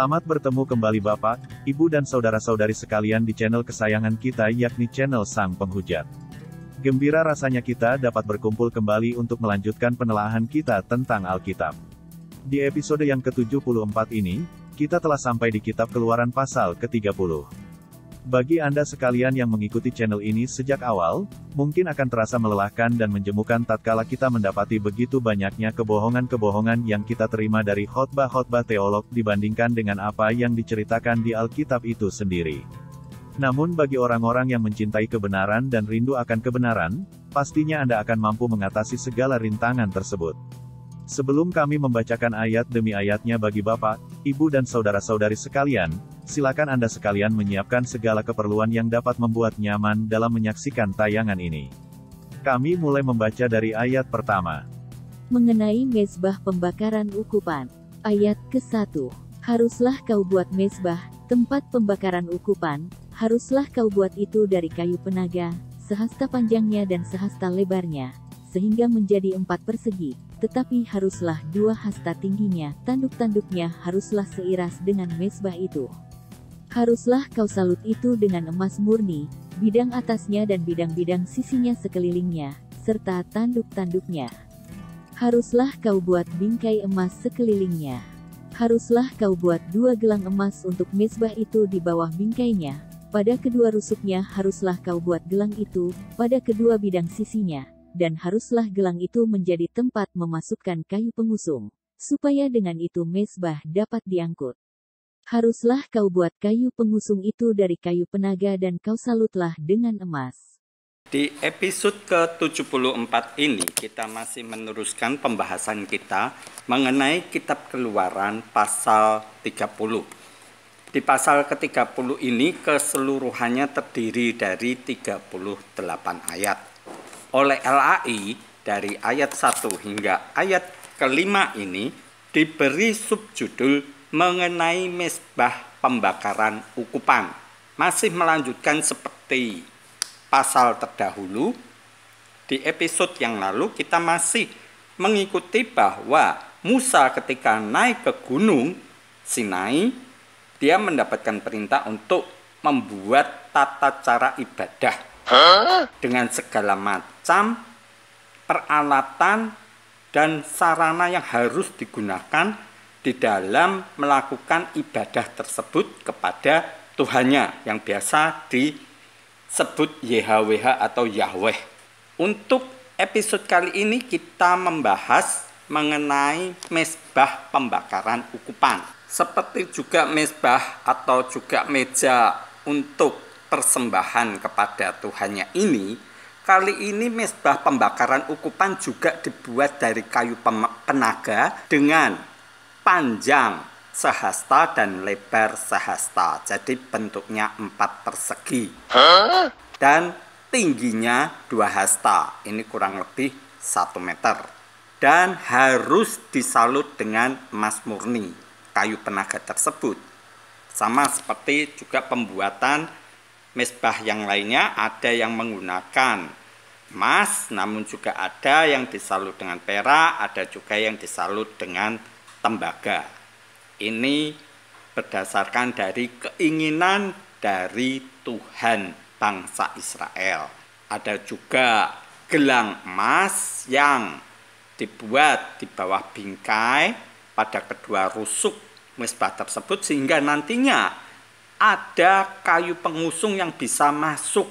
Selamat bertemu kembali Bapak, Ibu dan saudara-saudari sekalian di channel kesayangan kita yakni channel Sang Penghujat. Gembira rasanya kita dapat berkumpul kembali untuk melanjutkan penelaahan kita tentang Alkitab. Di episode yang ke-74 ini, kita telah sampai di kitab Keluaran pasal ke-30. Bagi Anda sekalian yang mengikuti channel ini sejak awal, mungkin akan terasa melelahkan dan menjemukan tatkala kita mendapati begitu banyaknya kebohongan-kebohongan yang kita terima dari khotbah-khotbah teolog dibandingkan dengan apa yang diceritakan di Alkitab itu sendiri. Namun bagi orang-orang yang mencintai kebenaran dan rindu akan kebenaran, pastinya Anda akan mampu mengatasi segala rintangan tersebut. Sebelum kami membacakan ayat demi ayatnya bagi Bapak, Ibu dan saudara-saudari sekalian, silakan Anda sekalian menyiapkan segala keperluan yang dapat membuat nyaman dalam menyaksikan tayangan ini. Kami mulai membaca dari ayat pertama. Mengenai mezbah pembakaran ukupan. Ayat ke-1. Haruslah kau buat mezbah, tempat pembakaran ukupan, haruslah kau buat itu dari kayu penaga, sehasta panjangnya dan sehasta lebarnya, sehingga menjadi 4 persegi, tetapi haruslah 2 hasta tingginya, tanduk-tanduknya haruslah seiras dengan mezbah itu. Haruslah kau salut itu dengan emas murni, bidang atasnya dan bidang-bidang sisinya sekelilingnya, serta tanduk-tanduknya. Haruslah kau buat bingkai emas sekelilingnya. Haruslah kau buat 2 gelang emas untuk mezbah itu di bawah bingkainya, pada kedua rusuknya haruslah kau buat gelang itu, pada kedua bidang sisinya, dan haruslah gelang itu menjadi tempat memasukkan kayu pengusung, supaya dengan itu mezbah dapat diangkut. Haruslah kau buat kayu pengusung itu dari kayu penaga dan kau salutlah dengan emas. Di episode ke-74 ini kita masih meneruskan pembahasan kita mengenai kitab Keluaran pasal 30. Di pasal ke-30 ini keseluruhannya terdiri dari 38 ayat. Oleh LAI, dari ayat 1 hingga ayat ke-5 ini diberi subjudul mengenai mezbah pembakaran ukupan. Masih melanjutkan seperti pasal terdahulu. Di episode yang lalu kita masih mengikuti bahwa Musa ketika naik ke gunung Sinai, dia mendapatkan perintah untuk membuat tata cara ibadah dengan segala macam peralatan dan sarana yang harus digunakan di dalam melakukan ibadah tersebut kepada Tuhannya yang biasa disebut YHWH atau Yahweh. Untuk episode kali ini kita membahas mengenai mezbah pembakaran ukupan. Seperti juga mezbah atau juga meja untuk persembahan kepada Tuhannya ini, kali ini mezbah pembakaran ukupan juga dibuat dari kayu penaga dengan panjang sehasta dan lebar sehasta. Jadi bentuknya 4 persegi. Dan tingginya 2 hasta. Ini kurang lebih 1 meter. Dan harus disalut dengan emas murni kayu penaga tersebut. Sama seperti juga pembuatan mezbah yang lainnya, ada yang menggunakan emas, namun juga ada yang disalut dengan perak, ada juga yang disalut dengan tembaga. Ini berdasarkan dari keinginan dari Tuhan bangsa Israel. Ada juga gelang emas yang dibuat di bawah bingkai pada kedua rusuk mezbah tersebut, sehingga nantinya ada kayu pengusung yang bisa masuk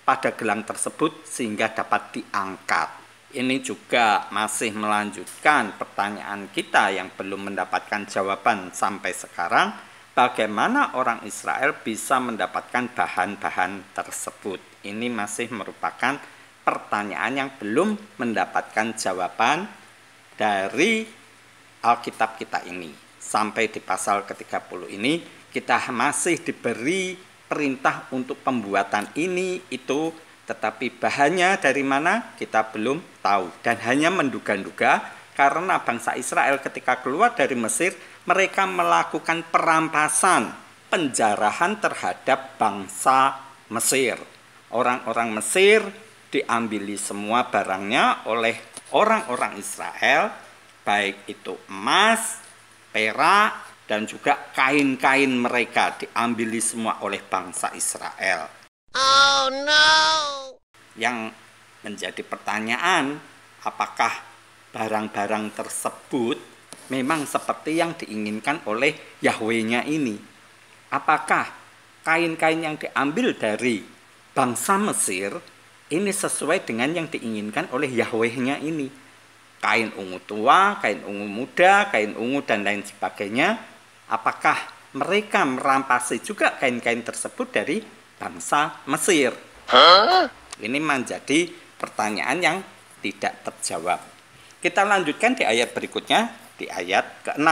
pada gelang tersebut sehingga dapat diangkat. Ini juga masih melanjutkan pertanyaan kita yang belum mendapatkan jawaban sampai sekarang. Bagaimana orang Israel bisa mendapatkan bahan-bahan tersebut? Ini masih merupakan pertanyaan yang belum mendapatkan jawaban dari Alkitab kita ini. Sampai di pasal ke-30 ini kita masih diberi perintah untuk pembuatan ini, itu, tetapi bahannya dari mana kita belum tahu. Dan hanya menduga-duga karena bangsa Israel ketika keluar dari Mesir, mereka melakukan perampasan, penjarahan terhadap bangsa Mesir. Orang-orang Mesir diambili semua barangnya oleh orang-orang Israel, baik itu emas, perak, dan juga kain-kain mereka diambili semua oleh bangsa Israel. Oh no! Yang menjadi pertanyaan, apakah barang-barang tersebut memang seperti yang diinginkan oleh Yahweh-nya ini? Apakah kain-kain yang diambil dari bangsa Mesir ini sesuai dengan yang diinginkan oleh Yahweh-nya ini? Kain ungu tua, kain ungu muda, kain ungu dan lain sebagainya. Apakah mereka merampasi juga kain-kain tersebut dari bangsa Mesir? Ini menjadi pertanyaan yang tidak terjawab. Kita lanjutkan di ayat berikutnya, di ayat ke-6.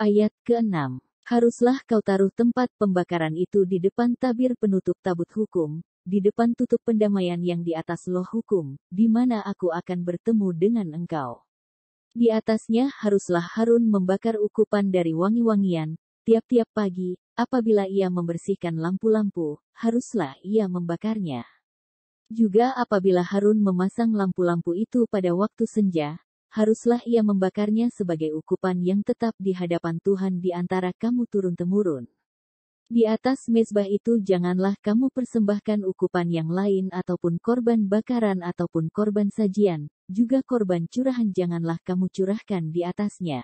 Ayat ke-6. Haruslah kau taruh tempat pembakaran itu di depan tabir penutup tabut hukum, di depan tutup pendamaian yang di atas loh hukum, di mana aku akan bertemu dengan engkau. Di atasnya haruslah Harun membakar ukupan dari wangi-wangian, tiap-tiap pagi, apabila ia membersihkan lampu-lampu, haruslah ia membakarnya. Juga apabila Harun memasang lampu-lampu itu pada waktu senja, haruslah ia membakarnya sebagai ukupan yang tetap di hadapan Tuhan di antara kamu turun-temurun. Di atas mezbah itu janganlah kamu persembahkan ukupan yang lain ataupun korban bakaran ataupun korban sajian, juga korban curahan janganlah kamu curahkan di atasnya.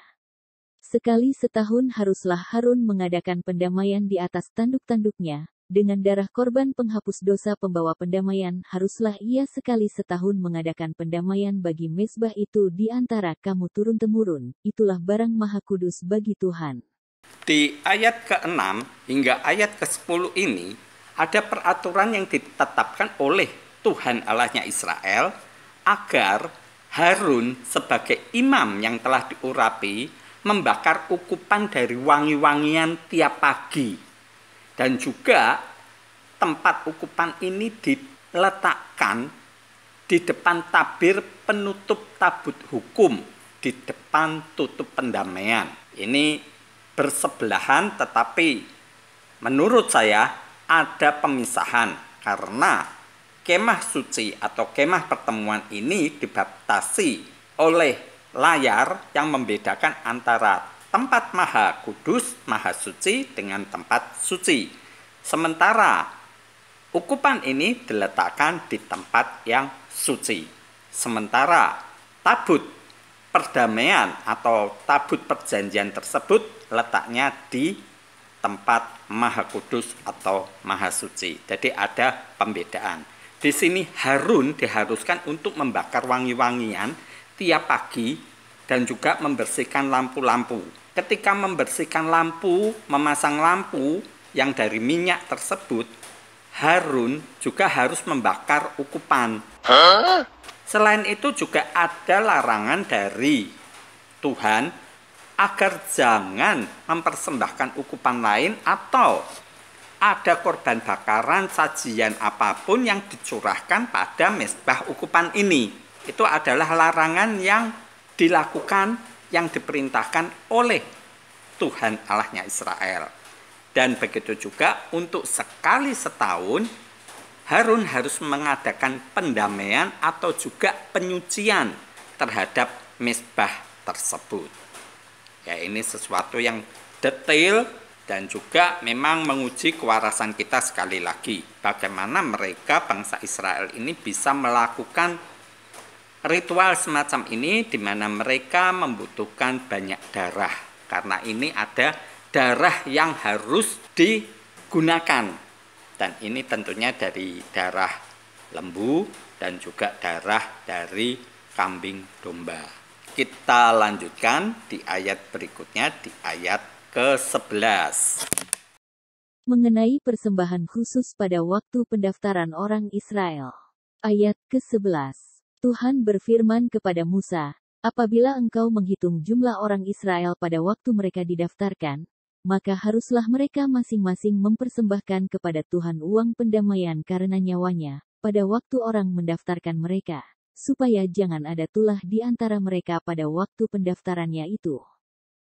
Sekali setahun haruslah Harun mengadakan pendamaian di atas tanduk-tanduknya, dengan darah korban penghapus dosa pembawa pendamaian haruslah ia sekali setahun mengadakan pendamaian bagi mezbah itu di antara kamu turun-temurun, itulah barang maha kudus bagi Tuhan. Di ayat ke-6 hingga ayat ke-10 ini, ada peraturan yang ditetapkan oleh Tuhan Allahnya Israel, agar Harun sebagai imam yang telah diurapi, membakar ukupan dari wangi-wangian tiap pagi. Dan juga tempat ukupan ini diletakkan di depan tabir penutup tabut hukum, di depan tutup pendamaian. Ini bersebelahan, tetapi menurut saya ada pemisahan karena kemah suci atau kemah pertemuan ini dibatasi oleh layar yang membedakan antara tempat maha kudus, maha suci dengan tempat suci. Sementara ukupan ini diletakkan di tempat yang suci. Sementara tabut perdamaian atau tabut perjanjian tersebut letaknya di tempat maha kudus atau maha suci. Jadi ada pembedaan. Di sini Harun diharuskan untuk membakar wangi-wangian tiap pagi dan juga membersihkan lampu-lampu. Ketika membersihkan lampu, memasang lampu yang dari minyak tersebut, Harun juga harus membakar ukupan. Selain itu juga ada larangan dari Tuhan agar jangan mempersembahkan ukupan lain atau ada korban bakaran sajian apapun yang dicurahkan pada mezbah ukupan ini. Itu adalah larangan yang dilakukan, yang diperintahkan oleh Tuhan Allahnya Israel. Dan begitu juga untuk sekali setahun Harun harus mengadakan pendamaian atau juga penyucian terhadap mezbah tersebut. Ya, ini sesuatu yang detail dan juga memang menguji kewarasan kita sekali lagi. Bagaimana mereka bangsa Israel ini bisa melakukan ritual semacam ini di mana mereka membutuhkan banyak darah. Karena ini ada darah yang harus digunakan. Dan ini tentunya dari darah lembu, dan juga darah dari kambing domba. Kita lanjutkan di ayat berikutnya, di ayat ke-11. Mengenai persembahan khusus pada waktu pendaftaran orang Israel. Ayat ke-11. Tuhan berfirman kepada Musa, apabila engkau menghitung jumlah orang Israel pada waktu mereka didaftarkan, maka haruslah mereka masing-masing mempersembahkan kepada Tuhan uang pendamaian karena nyawanya, pada waktu orang mendaftarkan mereka, supaya jangan ada tulah di antara mereka pada waktu pendaftarannya itu.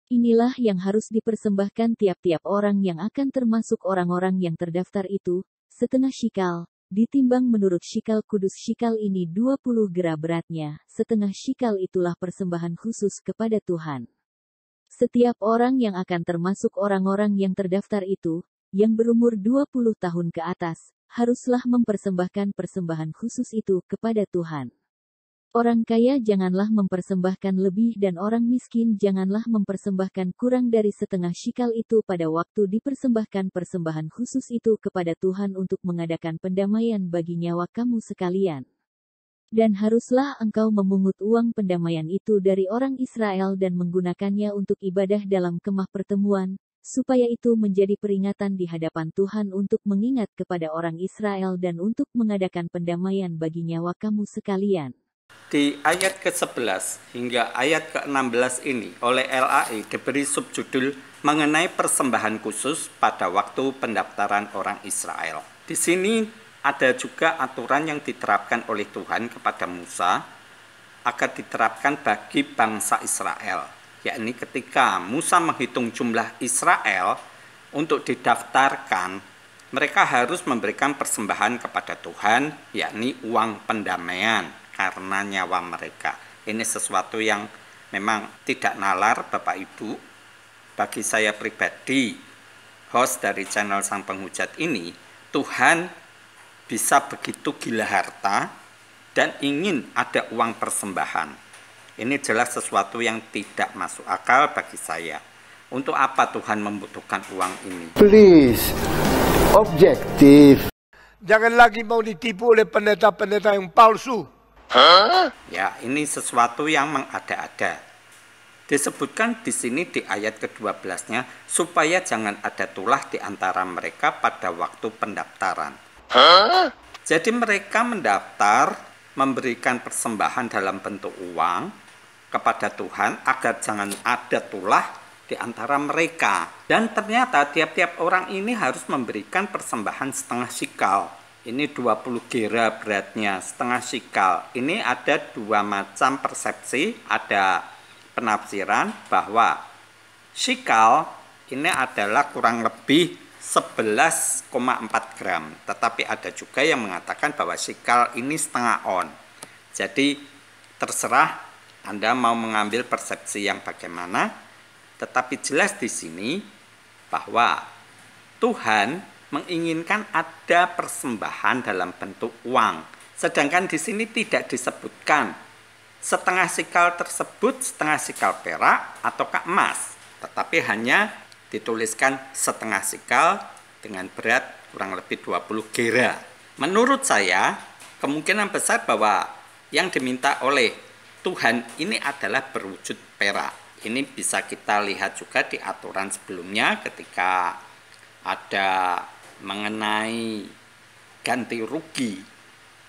Inilah yang harus dipersembahkan tiap-tiap orang yang akan termasuk orang-orang yang terdaftar itu, setengah shikal, ditimbang menurut shikal kudus. Shikal ini 20 gera beratnya, setengah shikal itulah persembahan khusus kepada Tuhan. Setiap orang yang akan termasuk orang-orang yang terdaftar itu, yang berumur 20 tahun ke atas, haruslah mempersembahkan persembahan khusus itu kepada Tuhan. Orang kaya janganlah mempersembahkan lebih dan orang miskin janganlah mempersembahkan kurang dari setengah shikal itu pada waktu dipersembahkan persembahan khusus itu kepada Tuhan untuk mengadakan pendamaian bagi nyawa kamu sekalian. Dan haruslah engkau memungut uang pendamaian itu dari orang Israel dan menggunakannya untuk ibadah dalam kemah pertemuan, supaya itu menjadi peringatan di hadapan Tuhan untuk mengingat kepada orang Israel dan untuk mengadakan pendamaian bagi nyawa kamu sekalian. Di ayat ke-11 hingga ayat ke-16 ini oleh LAI diberi subjudul mengenai persembahan khusus pada waktu pendaftaran orang Israel. Di sini ada juga aturan yang diterapkan oleh Tuhan kepada Musa agar diterapkan bagi bangsa Israel, yakni ketika Musa menghitung jumlah Israel untuk didaftarkan, mereka harus memberikan persembahan kepada Tuhan, yakni uang pendamaian karena nyawa mereka. Ini sesuatu yang memang tidak nalar Bapak Ibu. Bagi saya pribadi, host dari channel Sang Penghujat ini, Tuhan bisa begitu gila harta dan ingin ada uang persembahan. Ini jelas sesuatu yang tidak masuk akal bagi saya. Untuk apa Tuhan membutuhkan uang ini? Please, objektif. Jangan lagi mau ditipu oleh pendeta-pendeta yang palsu. Ya, ini sesuatu yang mengada-ada. Disebutkan di sini di ayat ke-12-nya, supaya jangan ada tulah di antara mereka pada waktu pendaftaran. Jadi mereka mendaftar, memberikan persembahan dalam bentuk uang kepada Tuhan agar jangan ada tulah di antara mereka. Dan ternyata tiap-tiap orang ini harus memberikan persembahan setengah shikal. Ini 20 gera beratnya, setengah shikal. Ini ada dua macam persepsi, ada penafsiran bahwa shikal ini adalah kurang lebih 11,4 gram. Tetapi ada juga yang mengatakan bahwa shikal ini setengah on. Jadi terserah Anda mau mengambil persepsi yang bagaimana. Tetapi jelas di sini bahwa Tuhan menginginkan ada persembahan dalam bentuk uang. Sedangkan di sini tidak disebutkan setengah shikal tersebut setengah shikal perak ataukah emas, tetapi hanya dituliskan setengah shikal dengan berat kurang lebih 20 gera. Menurut saya, kemungkinan besar bahwa yang diminta oleh Tuhan ini adalah berwujud perak. Ini bisa kita lihat juga di aturan sebelumnya ketika ada mengenai ganti rugi.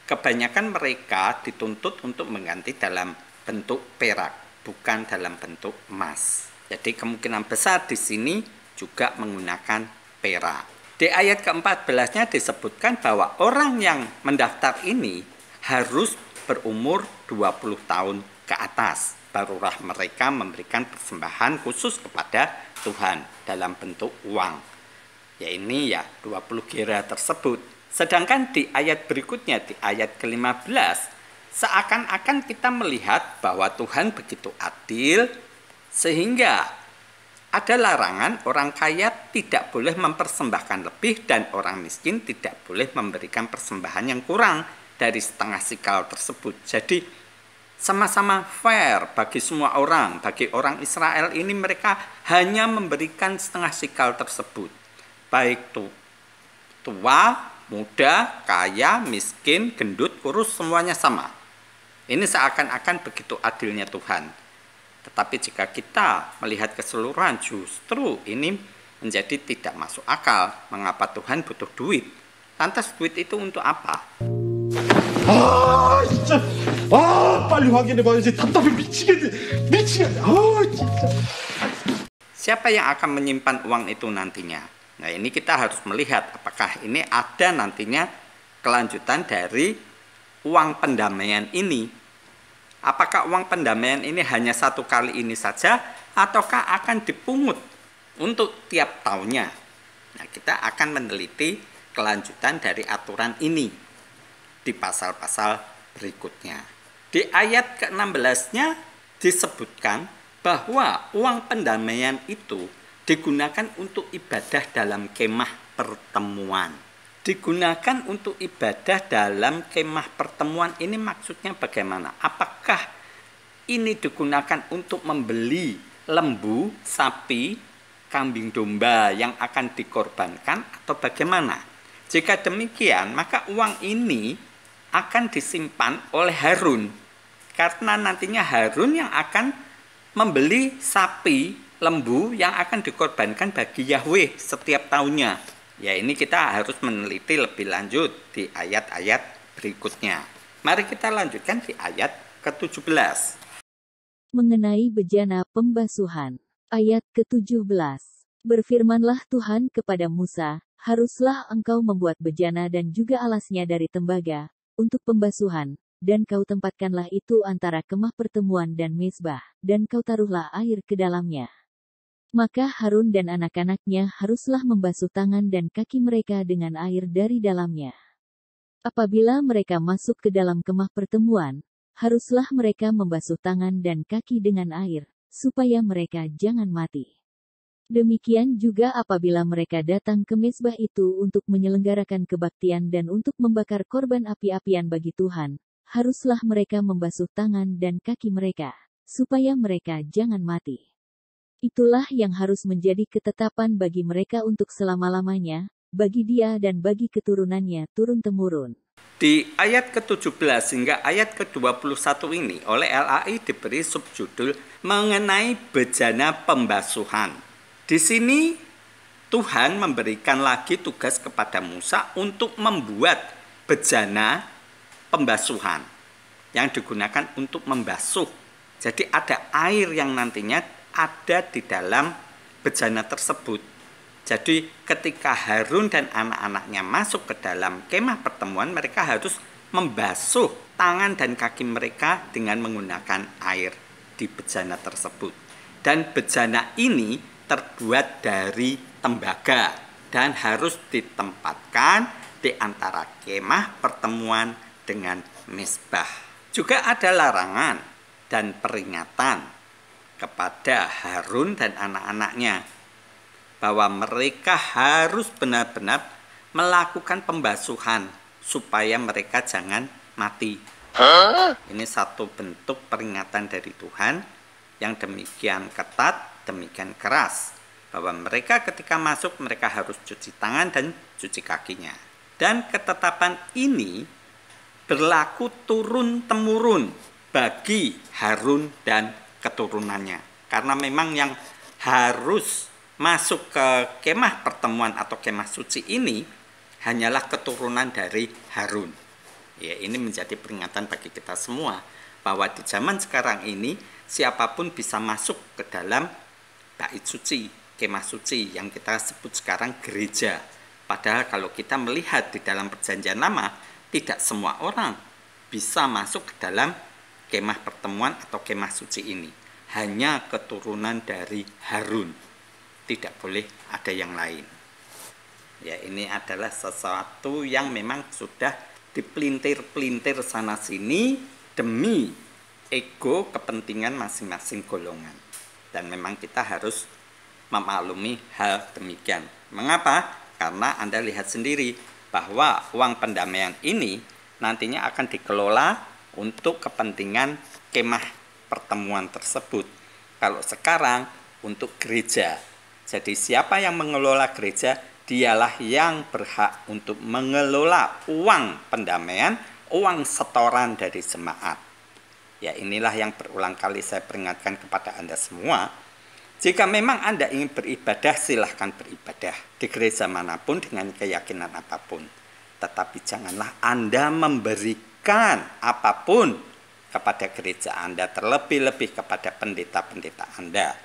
Kebanyakan mereka dituntut untuk mengganti dalam bentuk perak, bukan dalam bentuk emas. Jadi kemungkinan besar di sini juga menggunakan perak. Di ayat ke-14-nya disebutkan bahwa orang yang mendaftar ini harus berumur 20 tahun ke atas. Barulah mereka memberikan persembahan khusus kepada Tuhan dalam bentuk uang. Ya ini ya 20 gera tersebut. Sedangkan di ayat berikutnya, di ayat ke-15, seakan-akan kita melihat bahwa Tuhan begitu adil sehingga ada larangan orang kaya tidak boleh mempersembahkan lebih dan orang miskin tidak boleh memberikan persembahan yang kurang dari setengah shikal tersebut. Jadi sama-sama fair bagi semua orang. Bagi orang Israel ini mereka hanya memberikan setengah shikal tersebut. Baik tua Muda, kaya, miskin, gendut, kurus, semuanya sama. Ini seakan-akan begitu adilnya Tuhan. Tetapi jika kita melihat keseluruhan, justru ini menjadi tidak masuk akal. Mengapa Tuhan butuh duit? Lantas duit itu untuk apa? 아 진짜 빨리 확인해봐야지. 답답해 미치겠네. 진짜. Siapa yang akan menyimpan uang itu nantinya? Nah, ini kita harus melihat apakah ini ada nantinya kelanjutan dari uang pendamaian ini. Apakah uang pendamaian ini hanya satu kali ini saja ataukah akan dipungut untuk tiap tahunnya? Nah, kita akan meneliti kelanjutan dari aturan ini di pasal-pasal berikutnya. Di ayat ke-16-nya disebutkan bahwa uang pendamaian itu digunakan untuk ibadah dalam kemah pertemuan. Digunakan untuk ibadah dalam kemah pertemuan ini maksudnya bagaimana? Apakah ini digunakan untuk membeli lembu, sapi, kambing domba yang akan dikorbankan atau bagaimana? Jika demikian, maka uang ini akan disimpan oleh Harun, karena nantinya Harun yang akan membeli sapi, lembu yang akan dikorbankan bagi Yahweh setiap tahunnya. Ya, ini kita harus meneliti lebih lanjut di ayat-ayat berikutnya. Mari kita lanjutkan di ayat ke-17. Mengenai bejana pembasuhan. Ayat ke-17. Berfirmanlah Tuhan kepada Musa, haruslah engkau membuat bejana dan juga alasnya dari tembaga, untuk pembasuhan, dan kau tempatkanlah itu antara kemah pertemuan dan mezbah, dan kau taruhlah air ke dalamnya. Maka Harun dan anak-anaknya haruslah membasuh tangan dan kaki mereka dengan air dari dalamnya. Apabila mereka masuk ke dalam kemah pertemuan, haruslah mereka membasuh tangan dan kaki dengan air, supaya mereka jangan mati. Demikian juga apabila mereka datang ke mezbah itu untuk menyelenggarakan kebaktian dan untuk membakar korban api-apian bagi Tuhan, haruslah mereka membasuh tangan dan kaki mereka, supaya mereka jangan mati. Itulah yang harus menjadi ketetapan bagi mereka untuk selama-lamanya, bagi dia dan bagi keturunannya turun-temurun. Di ayat ke-17 hingga ayat ke-21 ini oleh LAI diberi subjudul mengenai bejana pembasuhan. Di sini Tuhan memberikan lagi tugas kepada Musa untuk membuat bejana pembasuhan yang digunakan untuk membasuh. Jadi ada air yang nantinya ada di dalam bejana tersebut. Jadi ketika Harun dan anak-anaknya masuk ke dalam kemah pertemuan, mereka harus membasuh tangan dan kaki mereka dengan menggunakan air di bejana tersebut. Dan bejana ini terbuat dari tembaga dan harus ditempatkan di antara kemah pertemuan dengan mezbah. Juga ada larangan dan peringatan kepada Harun dan anak-anaknya bahwa mereka harus benar-benar melakukan pembasuhan supaya mereka jangan mati. Ini satu bentuk peringatan dari Tuhan yang demikian ketat, demikian keras, bahwa mereka ketika masuk mereka harus cuci tangan dan cuci kakinya. Dan ketetapan ini berlaku turun-temurun bagi Harun dan keturunannya, karena memang yang harus masuk ke kemah pertemuan atau kemah suci ini hanyalah keturunan dari Harun. Ya, ini menjadi peringatan bagi kita semua bahwa di zaman sekarang ini siapapun bisa masuk ke dalam bait suci, kemah suci yang kita sebut sekarang gereja. Padahal kalau kita melihat di dalam perjanjian lama, tidak semua orang bisa masuk ke dalam kemah pertemuan atau kemah suci ini. Hanya keturunan dari Harun. Tidak boleh ada yang lain. Ya, ini adalah sesuatu yang memang sudah dipelintir-pelintir sana sini demi ego kepentingan masing-masing golongan. Dan memang kita harus memaklumi hal demikian. Mengapa? Karena Anda lihat sendiri bahwa uang pendamaian ini nantinya akan dikelola untuk kepentingan kemah pertemuan tersebut. Kalau sekarang untuk gereja. Jadi siapa yang mengelola gereja? dialah yang berhak untuk mengelola uang pendamaian, uang setoran dari jemaat. Ya, inilah yang berulang kali saya peringatkan kepada Anda semua. Jika memang Anda ingin beribadah, silahkan beribadah di gereja manapun dengan keyakinan apapun. Tetapi janganlah Anda memberikan apapun kepada gereja Anda, terlebih-lebih kepada pendeta-pendeta Anda.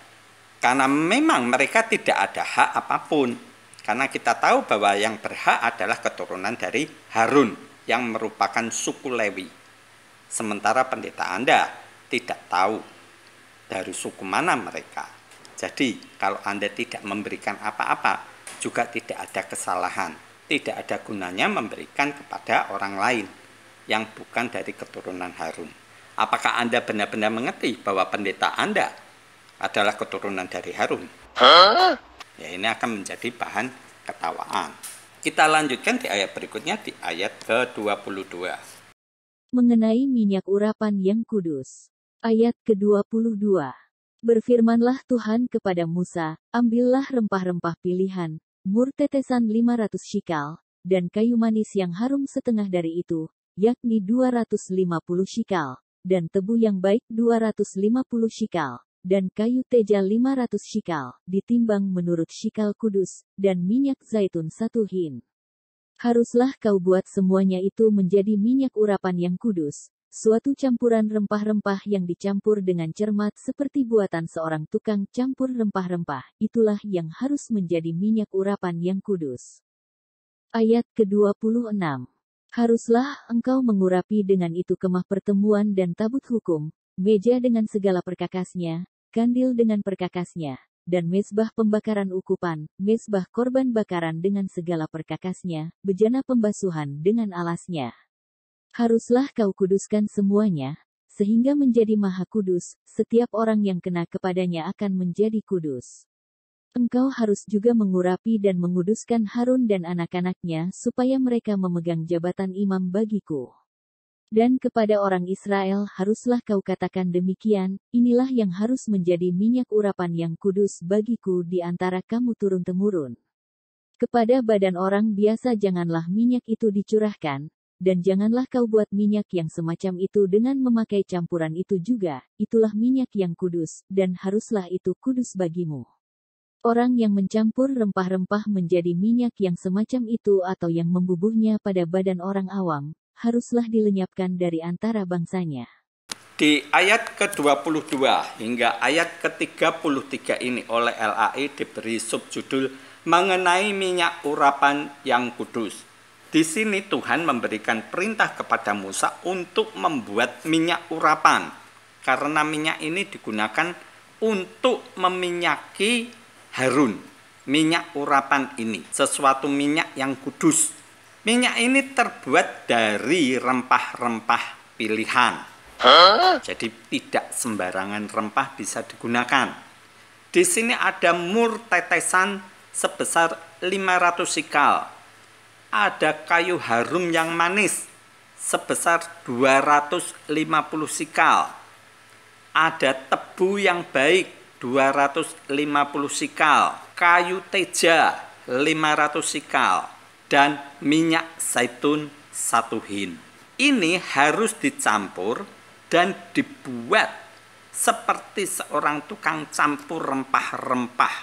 Karena memang mereka tidak ada hak apapun. Karena kita tahu bahwa yang berhak adalah keturunan dari Harun yang merupakan suku Lewi. Sementara pendeta Anda tidak tahu dari suku mana mereka. Jadi kalau Anda tidak memberikan apa-apa, juga tidak ada kesalahan. Tidak ada gunanya memberikan kepada orang lain yang bukan dari keturunan Harun. Apakah Anda benar-benar mengerti bahwa pendeta Anda adalah keturunan dari Harun? Ya, ini akan menjadi bahan ketawaan. Kita lanjutkan di ayat berikutnya, di ayat ke-22. Mengenai minyak urapan yang kudus. Ayat ke-22. Berfirmanlah Tuhan kepada Musa, ambillah rempah-rempah pilihan, mur tetesan 500 shikal, dan kayu manis yang harum setengah dari itu, yakni 250 shikal, dan tebu yang baik 250 shikal, dan kayu teja 500 shikal, ditimbang menurut shikal kudus, dan minyak zaitun 1 hin. Haruslah kau buat semuanya itu menjadi minyak urapan yang kudus, suatu campuran rempah-rempah yang dicampur dengan cermat seperti buatan seorang tukang campur rempah-rempah, itulah yang harus menjadi minyak urapan yang kudus. Ayat ke-26. Haruslah engkau mengurapi dengan itu kemah pertemuan dan tabut hukum, meja dengan segala perkakasnya, kandil dengan perkakasnya, dan mezbah pembakaran ukupan, mezbah korban bakaran dengan segala perkakasnya, bejana pembasuhan dengan alasnya. Haruslah kau kuduskan semuanya, sehingga menjadi maha kudus, setiap orang yang kena kepadanya akan menjadi kudus. Engkau harus juga mengurapi dan menguduskan Harun dan anak-anaknya supaya mereka memegang jabatan imam bagiku. Dan kepada orang Israel haruslah kau katakan demikian, inilah yang harus menjadi minyak urapan yang kudus bagiku di antara kamu turun-temurun. Kepada badan orang biasa janganlah minyak itu dicurahkan, dan janganlah kau buat minyak yang semacam itu dengan memakai campuran itu juga, itulah minyak yang kudus, dan haruslah itu kudus bagimu. Orang yang mencampur rempah-rempah menjadi minyak yang semacam itu atau yang membubuhnya pada badan orang awam, haruslah dilenyapkan dari antara bangsanya. Di ayat ke-22 hingga ayat ke-33 ini oleh LAI diberi subjudul mengenai minyak urapan yang kudus. Di sini Tuhan memberikan perintah kepada Musa untuk membuat minyak urapan. Karena minyak ini digunakan untuk meminyaki Harun. Minyak urapan ini sesuatu minyak yang kudus. Minyak ini terbuat dari rempah-rempah pilihan. Jadi tidak sembarangan rempah bisa digunakan. Di sini ada mur tetesan sebesar 500 shikal. Ada kayu harum yang manis sebesar 250 shikal. Ada tebu yang baik 250 shikal. Kayu teja 500 shikal. Dan minyak zaitun 1 hin. Ini harus dicampur dan dibuat seperti seorang tukang campur rempah-rempah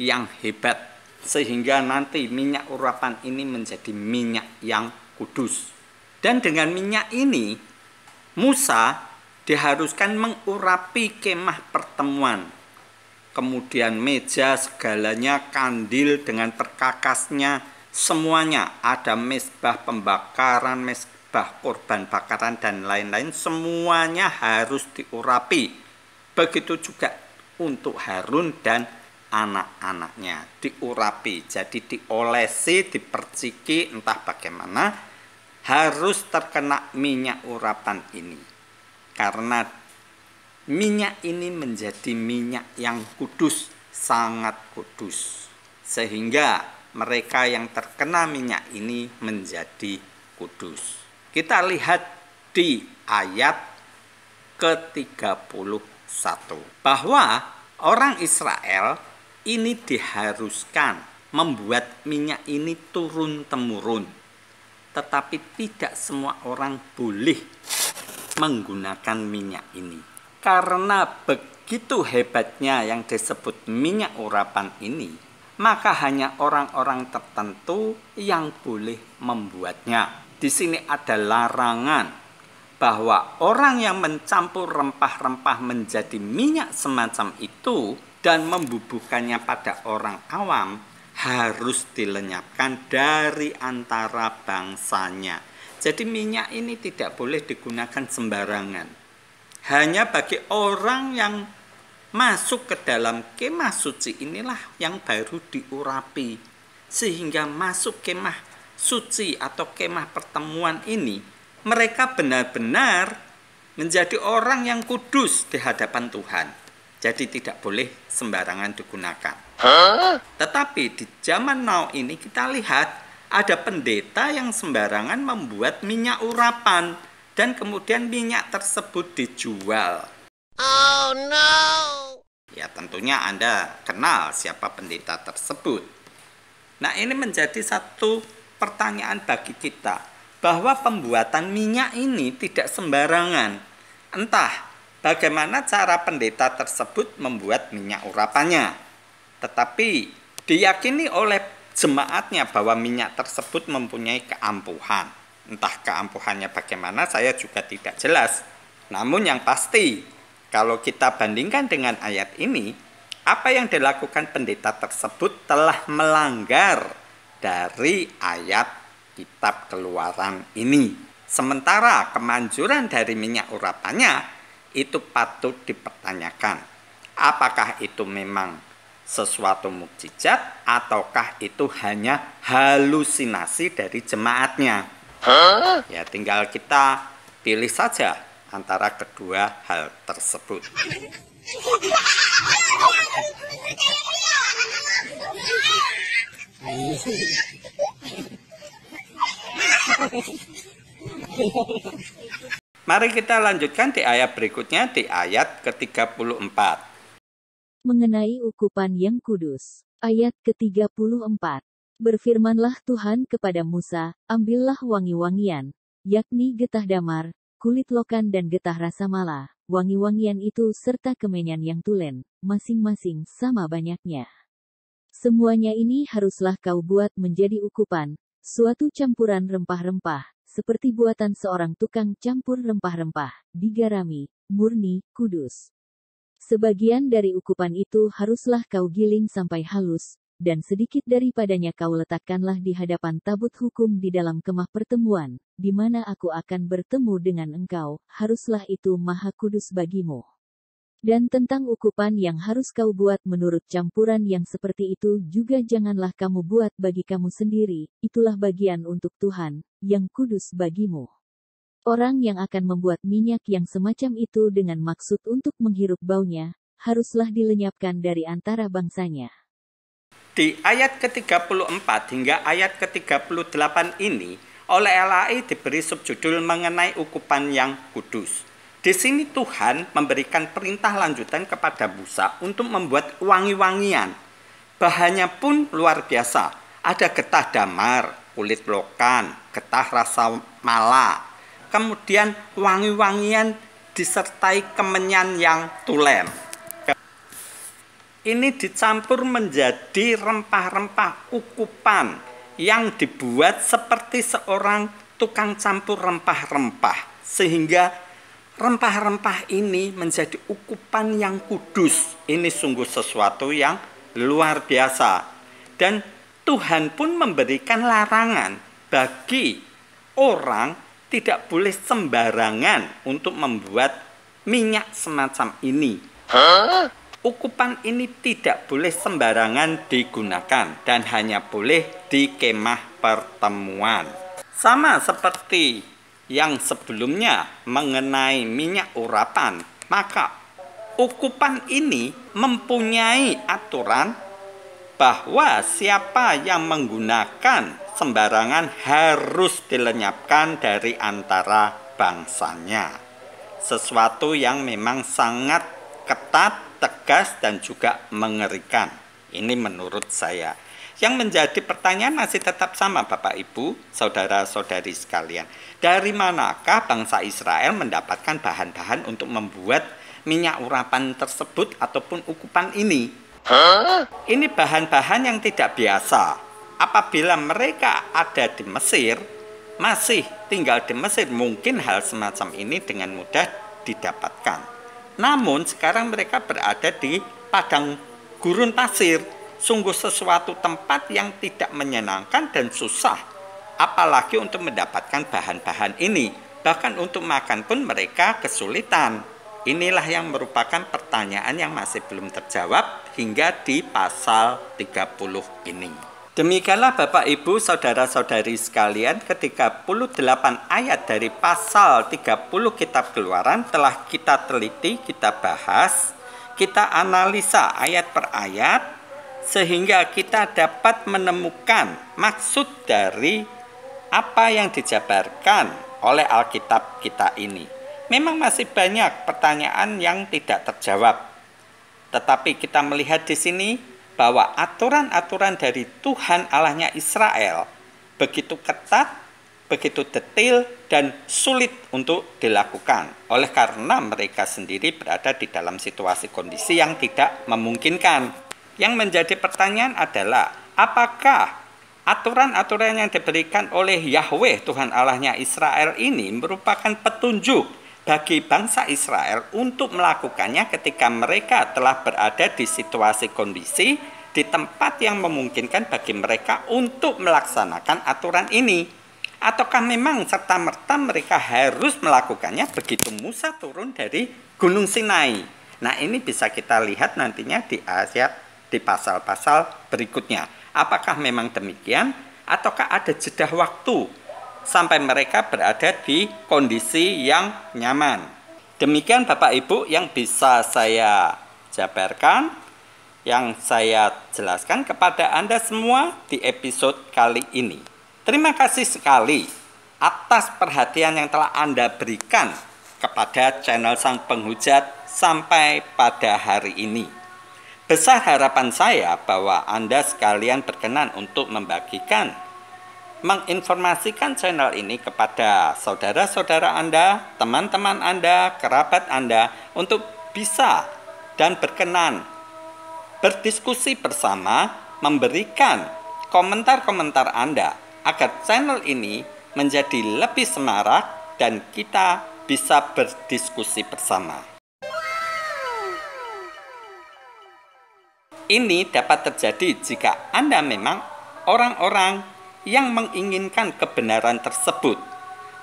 yang hebat. Sehingga nanti minyak urapan ini menjadi minyak yang kudus. Dan dengan minyak ini, Musa diharuskan mengurapi kemah pertemuan. Kemudian meja segalanya, kandil dengan perkakasnya, semuanya ada mezbah pembakaran, mezbah korban bakaran dan lain-lain, semuanya harus diurapi. Begitu juga untuk Harun dan anak-anaknya diurapi, jadi diolesi, diperciki, entah bagaimana, harus terkena minyak urapan ini. Karena minyak ini menjadi minyak yang kudus, sangat kudus. Sehingga mereka yang terkena minyak ini menjadi kudus. Kita lihat di ayat ke-31 bahwa orang Israel ini diharuskan membuat minyak ini turun-temurun. Tetapi tidak semua orang boleh menggunakan minyak ini. Karena begitu hebatnya yang disebut minyak urapan ini, maka hanya orang-orang tertentu yang boleh membuatnya. Di sini ada larangan bahwa orang yang mencampur rempah-rempah menjadi minyak semacam itu dan membubuhkannya pada orang awam harus dilenyapkan dari antara bangsanya. Jadi minyak ini tidak boleh digunakan sembarangan. Hanya bagi orang yang masuk ke dalam kemah suci inilah yang baru diurapi. Sehingga masuk kemah suci atau kemah pertemuan ini, mereka benar-benar menjadi orang yang kudus di hadapan Tuhan. Jadi tidak boleh sembarangan digunakan. Tetapi di zaman now ini kita lihat ada pendeta yang sembarangan membuat minyak urapan dan kemudian minyak tersebut dijual. Oh no. Ya tentunya Anda kenal siapa pendeta tersebut. Nah ini menjadi satu pertanyaan bagi kita, bahwa pembuatan minyak ini tidak sembarangan. Entah bagaimana cara pendeta tersebut membuat minyak urapannya, tetapi diyakini oleh jemaatnya bahwa minyak tersebut mempunyai keampuhan. Entah keampuhannya bagaimana saya juga tidak jelas. Namun yang pasti, kalau kita bandingkan dengan ayat ini, apa yang dilakukan pendeta tersebut telah melanggar dari ayat kitab Keluaran ini. Sementara kemanjuran dari minyak urapannya itu patut dipertanyakan. Apakah itu memang sesuatu mukjizat ataukah itu hanya halusinasi dari jemaatnya? Ya tinggal kita pilih saja antara kedua hal tersebut. Mari kita lanjutkan di ayat berikutnya, di ayat ke-34. Mengenai ukupan yang kudus. Ayat ke-34. Berfirmanlah Tuhan kepada Musa, ambillah wangi-wangian, yakni getah damar, kulit lokan dan getah rasa mala, wangi-wangian itu serta kemenyan yang tulen, masing-masing sama banyaknya. Semuanya ini haruslah kau buat menjadi ukupan, suatu campuran rempah-rempah, seperti buatan seorang tukang campur rempah-rempah, digarami, murni, kudus. Sebagian dari ukupan itu haruslah kau giling sampai halus, dan sedikit daripadanya kau letakkanlah di hadapan tabut hukum di dalam kemah pertemuan, di mana aku akan bertemu dengan engkau, haruslah itu maha kudus bagimu. Dan tentang ukupan yang harus kau buat menurut campuran yang seperti itu juga janganlah kamu buat bagi kamu sendiri, itulah bagian untuk Tuhan, yang kudus bagimu. Orang yang akan membuat minyak yang semacam itu dengan maksud untuk menghirup baunya, haruslah dilenyapkan dari antara bangsanya. Di ayat ke-34 hingga ayat ke-38 ini, oleh LAI diberi subjudul mengenai ukupan yang kudus. Di sini Tuhan memberikan perintah lanjutan kepada Musa untuk membuat wangi-wangian. Bahannya pun luar biasa. Ada getah damar, kulit lokan, getah rasa mala. Kemudian wangi-wangian disertai kemenyan yang tulen. Ini dicampur menjadi rempah-rempah ukupan yang dibuat seperti seorang tukang campur rempah-rempah. Sehingga rempah-rempah ini menjadi ukupan yang kudus. Ini sungguh sesuatu yang luar biasa. Dan Tuhan pun memberikan larangan bagi orang tidak boleh sembarangan untuk membuat minyak semacam ini. Ukupan ini tidak boleh sembarangan digunakan dan hanya boleh di kemah pertemuan. Sama seperti yang sebelumnya mengenai minyak urapan, maka ukupan ini mempunyai aturan bahwa siapa yang menggunakan sembarangan harus dilenyapkan dari antara bangsanya. Sesuatu yang memang sangat ketat, tegas, dan juga mengerikan. Ini menurut saya. Yang menjadi pertanyaan masih tetap sama Bapak Ibu, saudara-saudari sekalian. Dari manakah bangsa Israel mendapatkan bahan-bahan untuk membuat minyak urapan tersebut ataupun ukupan ini? Ini bahan-bahan yang tidak biasa. Apabila mereka ada di Mesir, masih tinggal di Mesir, mungkin hal semacam ini dengan mudah didapatkan. Namun sekarang mereka berada di padang gurun pasir. Sungguh sesuatu tempat yang tidak menyenangkan dan susah. Apalagi untuk mendapatkan bahan-bahan ini. Bahkan untuk makan pun mereka kesulitan. Inilah yang merupakan pertanyaan yang masih belum terjawab hingga di pasal 30 ini. Demikianlah Bapak Ibu saudara-saudari sekalian, ke-38 ayat dari pasal 30 kitab Keluaran telah kita teliti, kita bahas, kita analisa ayat per ayat, sehingga kita dapat menemukan maksud dari apa yang dijabarkan oleh Alkitab kita ini. Memang masih banyak pertanyaan yang tidak terjawab. Tetapi kita melihat di sini bahwa aturan-aturan dari Tuhan Allahnya Israel begitu ketat, begitu detail, dan sulit untuk dilakukan. Oleh karena mereka sendiri berada di dalam situasi kondisi yang tidak memungkinkan. Yang menjadi pertanyaan adalah, apakah aturan-aturan yang diberikan oleh Yahweh Tuhan Allahnya Israel ini merupakan petunjuk bagi bangsa Israel untuk melakukannya ketika mereka telah berada di situasi kondisi di tempat yang memungkinkan bagi mereka untuk melaksanakan aturan ini? Ataukah memang serta-merta mereka harus melakukannya begitu Musa turun dari Gunung Sinai? Nah, ini bisa kita lihat nantinya di ayat di pasal-pasal berikutnya. Apakah memang demikian ataukah ada jeda waktu sampai mereka berada di kondisi yang nyaman? Demikian Bapak Ibu yang bisa saya jabarkan, yang saya jelaskan kepada Anda semua di episode kali ini. Terima kasih sekali atas perhatian yang telah Anda berikan kepada channel Sang Penghujat sampai pada hari ini. Besar harapan saya bahwa Anda sekalian berkenan untuk membagikan, menginformasikan channel ini kepada saudara-saudara Anda, teman-teman Anda, kerabat Anda, untuk bisa dan berkenan berdiskusi bersama, memberikan komentar-komentar Anda, agar channel ini menjadi lebih semarak dan kita bisa berdiskusi bersama. Ini dapat terjadi jika Anda memang orang-orang yang menginginkan kebenaran tersebut,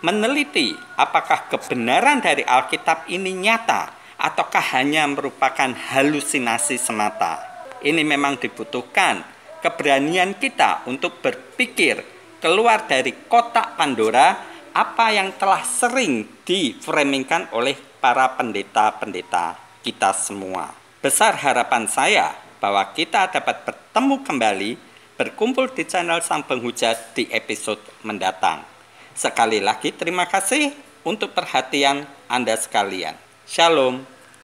meneliti apakah kebenaran dari Alkitab ini nyata ataukah hanya merupakan halusinasi semata. Ini memang dibutuhkan keberanian kita untuk berpikir keluar dari kotak Pandora apa yang telah sering diframingkan oleh para pendeta-pendeta kita semua. Besar harapan saya bahwa kita dapat bertemu kembali, berkumpul di channel Sang Penghujat di episode mendatang. Sekali lagi terima kasih untuk perhatian Anda sekalian. Shalom.